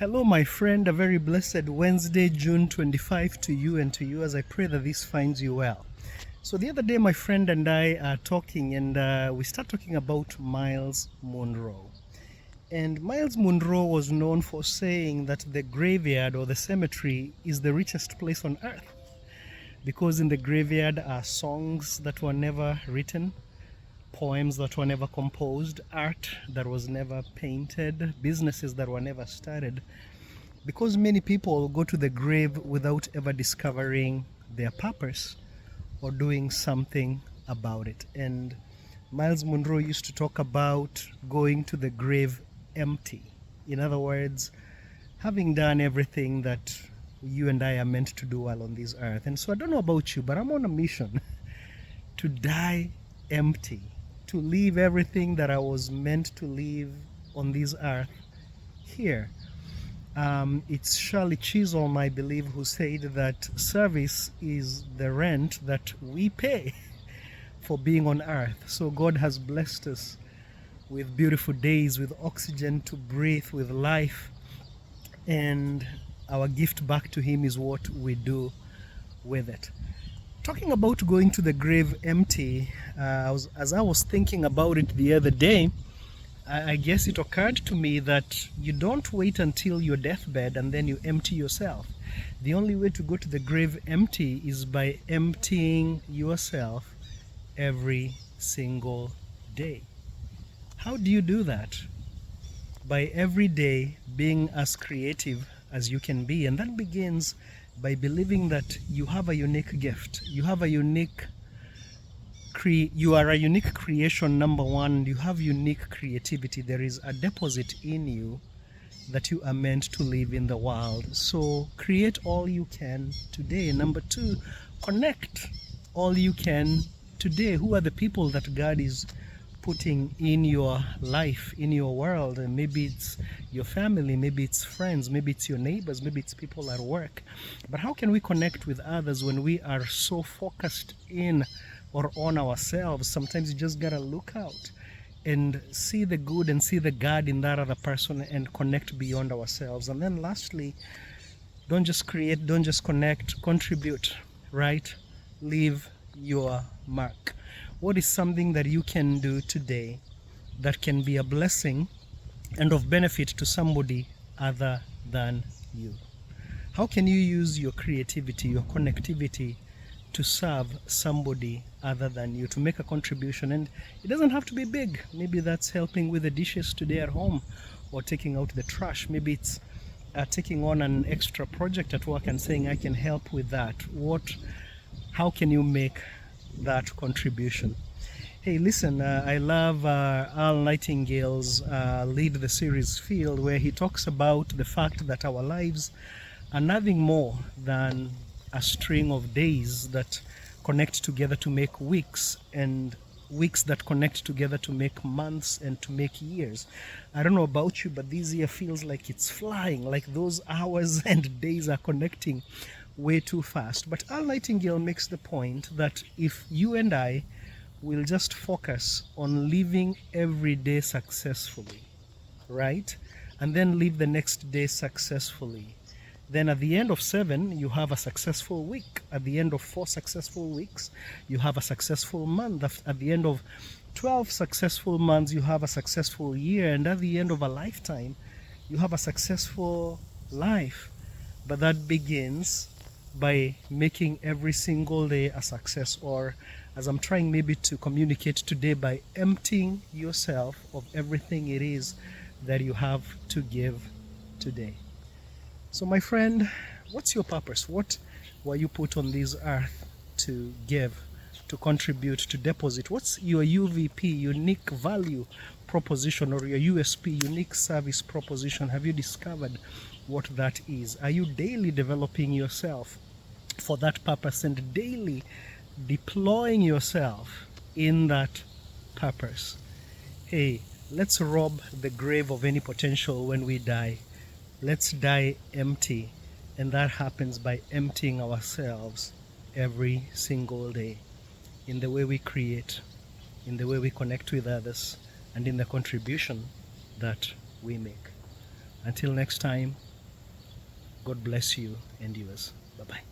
Hello, my friend. A very blessed Wednesday, June 25 to you and to you, as I pray that this finds you well. So the other day, my friend and I are talking, and we start talking about Myles Munroe. And Myles Munroe was known for saying that the graveyard or the cemetery is the richest place on earth, because in the graveyard are songs that were never written, poems that were never composed, art that was never painted, businesses that were never started, because many people go to the grave without ever discovering their purpose or doing something about it. And Myles Munroe used to talk about going to the grave empty. In other words, having done everything that you and I are meant to do while on this earth. And so I don't know about you, but I'm on a mission to die empty, to leave everything that I was meant to leave on this earth here. It's Shirley Chisholm, I believe, who said that service is the rent that we pay for being on earth. So God has blessed us with beautiful days, with oxygen to breathe, with life, and our gift back to Him is what we do with it. Talking about going to the grave empty, as I was thinking about it the other day, I guess it occurred to me that you don't wait until your deathbed and then you empty yourself. The only way to go to the grave empty is by emptying yourself every single day. How do you do that? By every day being as creative as you can be, and that begins by believing that you have a unique gift. You are a unique creation, number one. You have unique creativity. There is a deposit in you that you are meant to live in the world. So create all you can today. Number two, connect all you can today. Who are the people that God is putting in your life, in your world? And maybe it's your family, maybe it's friends, maybe it's your neighbors, maybe it's people at work. But how can we connect with others when we are so focused in or on ourselves? Sometimes you just gotta look out and see the good and see the God in that other person and connect beyond ourselves. And then lastly, don't just create, don't just connect, contribute, right? Leave your mark. What is something that you can do today that can be a blessing and of benefit to somebody other than you? How can you use your creativity, your connectivity to serve somebody other than you, to make a contribution? And it doesn't have to be big. Maybe that's helping with the dishes today at home, or taking out the trash. Maybe it's taking on an extra project at work and saying, I can help with that. How can you make that contribution? Hey, listen, I love Al Nightingale's Lead the Series Field, where he talks about the fact that our lives are nothing more than a string of days that connect together to make weeks, and weeks that connect together to make months and to make years. I don't know about you, but this year feels like it's flying, like those hours and days are connecting way too fast. But Al Nightingale makes the point that if you and I will just focus on living every day successfully, right? And then live the next day successfully, then at the end of 7, you have a successful week. At the end of 4 successful weeks, you have a successful month. At the end of 12 successful months, you have a successful year. And at the end of a lifetime, you have a successful life. But that begins by making every single day a success, or as I'm trying maybe to communicate today, by emptying yourself of everything it is that you have to give today. So my friend, what's your purpose? What were you put on this earth to give, to contribute, to deposit? What's your UVP, unique value proposition, or your USP, unique service proposition? Have you discovered what that is? Are you daily developing yourself for that purpose and daily deploying yourself in that purpose? Hey, let's rob the grave of any potential when we die. Let's die empty, and that happens by emptying ourselves every single day, in the way we create, in the way we connect with others, and in the contribution that we make. Until next time, God bless you and yours. Bye bye.